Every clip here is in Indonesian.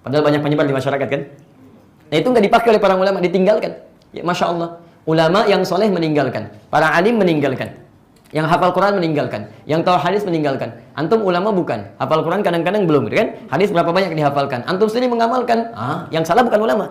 Padahal banyak penyebar di masyarakat kan. Nah itu nggak dipakai oleh para ulama, ditinggalkan. Ya, Masya Allah. Ulama yang soleh meninggalkan. Para alim meninggalkan. Yang hafal Quran meninggalkan. Yang tahu hadis meninggalkan. Antum ulama bukan. Hafal Quran kadang-kadang belum, gitu kan? Hadis berapa banyak dihafalkan. Antum sendiri mengamalkan. Yang salah bukan ulama.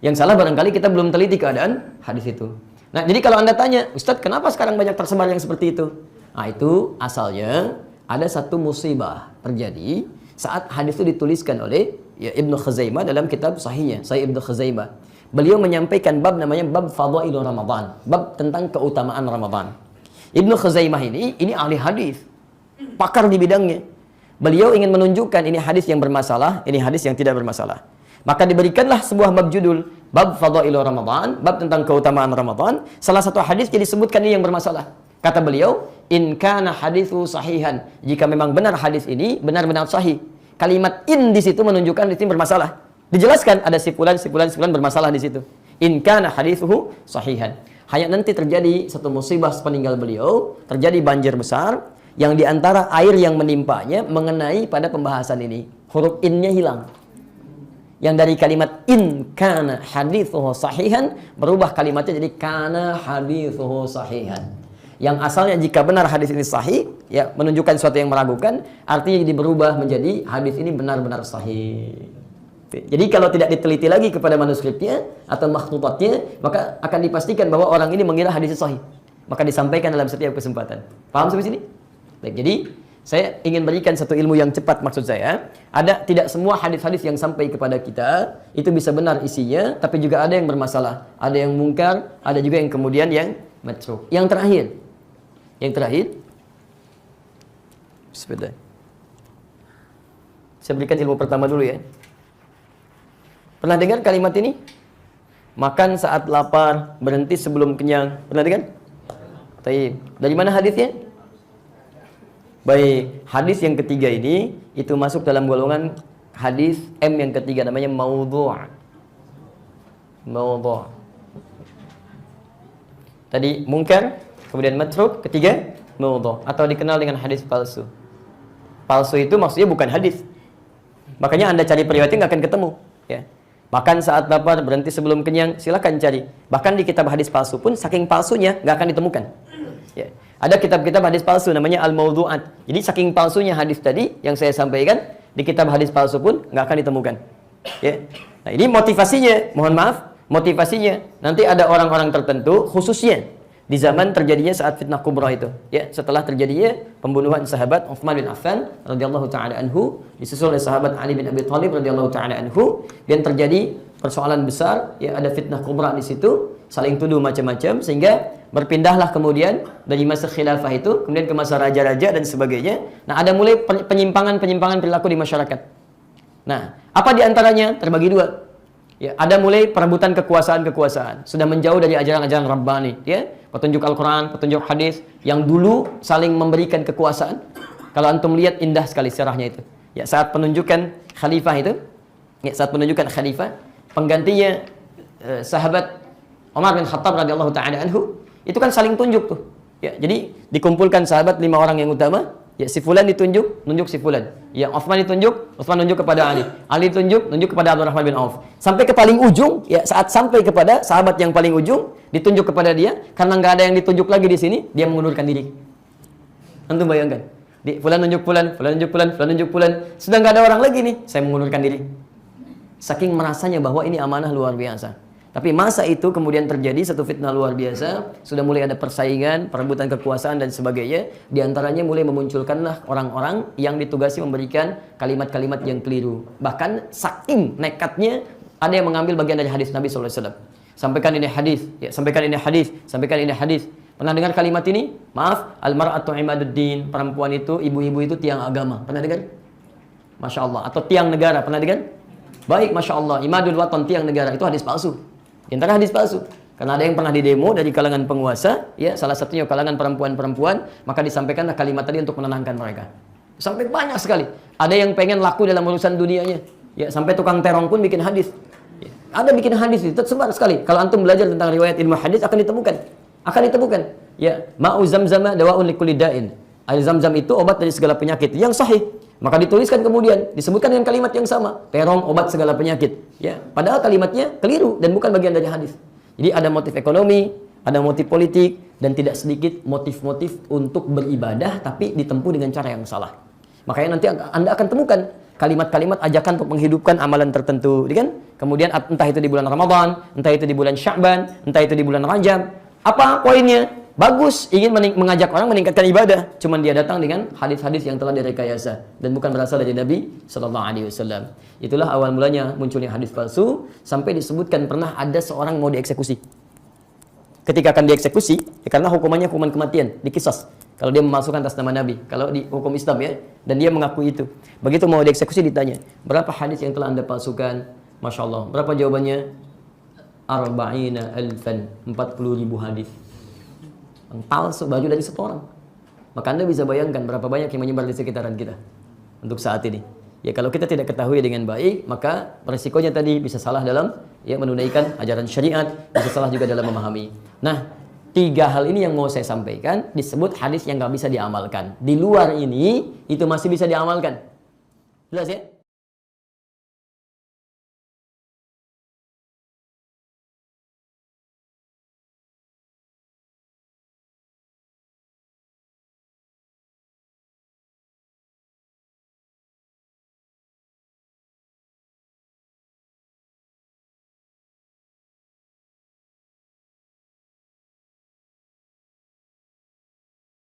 Yang salah barangkali kita belum teliti keadaan hadis itu. Nah, jadi kalau Anda tanya, Ustadz, kenapa sekarang banyak tersebar yang seperti itu? Nah, itu asalnya ada satu musibah terjadi saat hadis itu dituliskan oleh Ibnu Khuzaimah dalam kitab sahihnya, Sahih Ibnu Khuzaimah. Beliau menyampaikan bab namanya bab Fadhailur Ramadan, bab tentang keutamaan Ramadan. Ibnu Khuzaimah ini ahli hadis, pakar di bidangnya. Beliau ingin menunjukkan ini hadis yang bermasalah, ini hadis yang tidak bermasalah. Maka diberikanlah sebuah bab judul, bab Fadhailur Ramadan, bab tentang keutamaan Ramadan. Salah satu hadis yang disebutkan ini yang bermasalah. Kata beliau, in kana hadithu sahihan. Jika memang benar hadis ini benar-benar sahih. Kalimat in di situ menunjukkan hadis ini bermasalah. Dijelaskan ada sipulan bermasalah di situ. In kana hadithu sahihan. Hanya nanti terjadi satu musibah sepeninggal beliau, terjadi banjir besar yang diantara air yang menimpanya mengenai pada pembahasan ini. Huruf in-nya hilang. Yang dari kalimat in kana hadithuhu sahihan berubah kalimatnya jadi kana hadithuhu sahihan. Yang asalnya jika benar hadis ini sahih, ya menunjukkan sesuatu yang meragukan, artinya jadi berubah menjadi hadis ini benar-benar sahih. Jadi kalau tidak diteliti lagi kepada manuskripnya atau makhtutatnya, maka akan dipastikan bahwa orang ini mengira hadisnya sahih. Maka disampaikan dalam setiap kesempatan. Paham sampai sini? Baik, jadi saya ingin berikan satu ilmu yang cepat, maksud saya. Tidak semua hadis-hadis yang sampai kepada kita itu bisa benar isinya, tapi juga ada yang bermasalah. Ada yang mungkar, ada juga yang kemudian yang matruk. Yang terakhir, bismillah. Saya berikan ilmu pertama dulu ya. Pernah dengar kalimat ini? Makan saat lapar, berhenti sebelum kenyang. Pernah dengar? Baik. Dari mana hadisnya? Baik, hadis yang ketiga ini itu masuk dalam golongan hadis M yang ketiga, namanya maudhu'. Maudhu'. Tadi mungkar, kemudian matruk, ketiga maudhu', atau dikenal dengan hadis palsu. Palsu itu maksudnya bukan hadis. Makanya Anda cari periwayatnya nggak akan ketemu, ya. Makan saat lapar, berhenti sebelum kenyang, silakan cari. Bahkan di kitab hadis palsu pun saking palsunya nggak akan ditemukan. Ya. Ada kitab-kitab hadis palsu namanya al-maudhu'at. Jadi saking palsunya hadis tadi yang saya sampaikan, di kitab hadis palsu pun nggak akan ditemukan. Ya. Nah, ini motivasinya, mohon maaf, motivasinya nanti ada orang-orang tertentu khususnya di zaman terjadinya saat fitnah kubra itu, ya, setelah terjadinya pembunuhan sahabat Utsman bin Affan radhiyallahu taala anhu disusul oleh sahabat Ali bin Abi Thalib radhiyallahu taala anhu, dan terjadi persoalan besar, ya, ada fitnah kubra di situ, saling tuduh macam-macam, sehingga berpindahlah kemudian dari masa khilafah itu kemudian ke masa raja-raja dan sebagainya. Nah, ada mulai penyimpangan perilaku di masyarakat. Nah, apa diantaranya? Terbagi dua. Ya, ada mulai perebutan kekuasaan, sudah menjauh dari ajaran-ajaran Rabbani, ya. Petunjuk Al-Quran, petunjuk hadis, yang dulu saling memberikan kekuasaan. Kalau antum lihat indah sekali syarahnya itu. Ya, saat penunjukan khalifah itu, ya, saat penunjukan khalifah, penggantinya sahabat Umar bin Khattab radhiyallahu taala anhu, itu kan saling tunjuk tuh. Ya, jadi dikumpulkan sahabat 5 orang yang utama, ya, si fulan ditunjuk, nunjuk si fulan. Ya, Utsman ditunjuk, Utsman nunjuk kepada Ali. Ali ditunjuk, nunjuk kepada Abdurrahman bin Auf. Sampai ke paling ujung, ya, saat sampai kepada sahabat yang paling ujung, ditunjuk kepada dia, karena nggak ada yang ditunjuk lagi di sini, dia mengundurkan diri. Antum bayangkan, fulan nunjuk fulan, fulan nunjuk fulan, fulan nunjuk fulan, sudah nggak ada orang lagi nih, saya mengundurkan diri. Saking merasanya bahwa ini amanah luar biasa. Tapi masa itu kemudian terjadi satu fitnah luar biasa, sudah mulai ada persaingan, perebutan kekuasaan dan sebagainya. Di antaranya mulai memunculkanlah orang-orang yang ditugasi memberikan kalimat-kalimat yang keliru. Bahkan saking nekatnya, ada yang mengambil bagian dari hadis Nabi sallallahu alaihi wasallam. Sampaikan ini hadis, ya, sampaikan ini hadis, sampaikan ini hadis. Pernah dengar kalimat ini? Maaf, al-mar'atu imaduddin, perempuan itu, ibu-ibu itu tiang agama. Pernah dengar? Masya Allah. Atau tiang negara, pernah dengar? Baik, Masya Allah, imadul watan, tiang negara, itu hadis palsu. Di antara hadis palsu. Karena ada yang pernah didemo dari kalangan penguasa, ya, salah satunya kalangan perempuan-perempuan, maka disampaikanlah kalimat tadi untuk menenangkan mereka. Sampai banyak sekali. Ada yang pengen laku dalam urusan dunianya, ya, sampai tukang terong pun bikin hadis. Ya, ada bikin hadis itu tersebar sekali. Kalau antum belajar tentang riwayat ilmu hadis akan ditemukan. Ya, ma'u zamzama dawa'un likulli da'in. Air zam-zam itu obat dari segala penyakit. Yang sahih. Maka dituliskan kemudian, disebutkan dengan kalimat yang sama, terong obat segala penyakit. Ya, padahal kalimatnya keliru dan bukan bagian dari hadis. Jadi ada motif ekonomi, ada motif politik, dan tidak sedikit motif-motif untuk beribadah tapi ditempuh dengan cara yang salah. Makanya nanti Anda akan temukan kalimat-kalimat ajakan untuk menghidupkan amalan tertentu, kan? Kemudian entah itu di bulan Ramadan, entah itu di bulan Sya'ban, entah itu di bulan Rajab. Apa poinnya? Bagus, ingin mengajak orang meningkatkan ibadah. Cuman dia datang dengan hadis-hadis yang telah direkayasa dan bukan berasal dari Nabi Sallallahu Alaihi Wasallam. Itulah awal mulanya munculnya hadis palsu, sampai disebutkan pernah ada seorang mau dieksekusi. Ketika akan dieksekusi, ya karena hukumannya hukuman kematian, dikisas. Kalau dia memasukkan atas nama Nabi, kalau di hukum Islam ya, dan dia mengakui itu. Begitu mau dieksekusi ditanya, berapa hadis yang telah Anda palsukan? Masya Allah. Berapa jawabannya? Arba'ina alfan, 40.000 hadis. Palsu, baju dari satu orang. Maka Anda bisa bayangkan berapa banyak yang menyebar di sekitaran kita untuk saat ini. Ya kalau kita tidak ketahui dengan baik, maka resikonya tadi bisa salah dalam ya menunaikan ajaran syariat, bisa salah juga dalam memahami. Nah, 3 hal ini yang mau saya sampaikan disebut hadis yang nggak bisa diamalkan. Di luar ini itu masih bisa diamalkan. Jelas ya?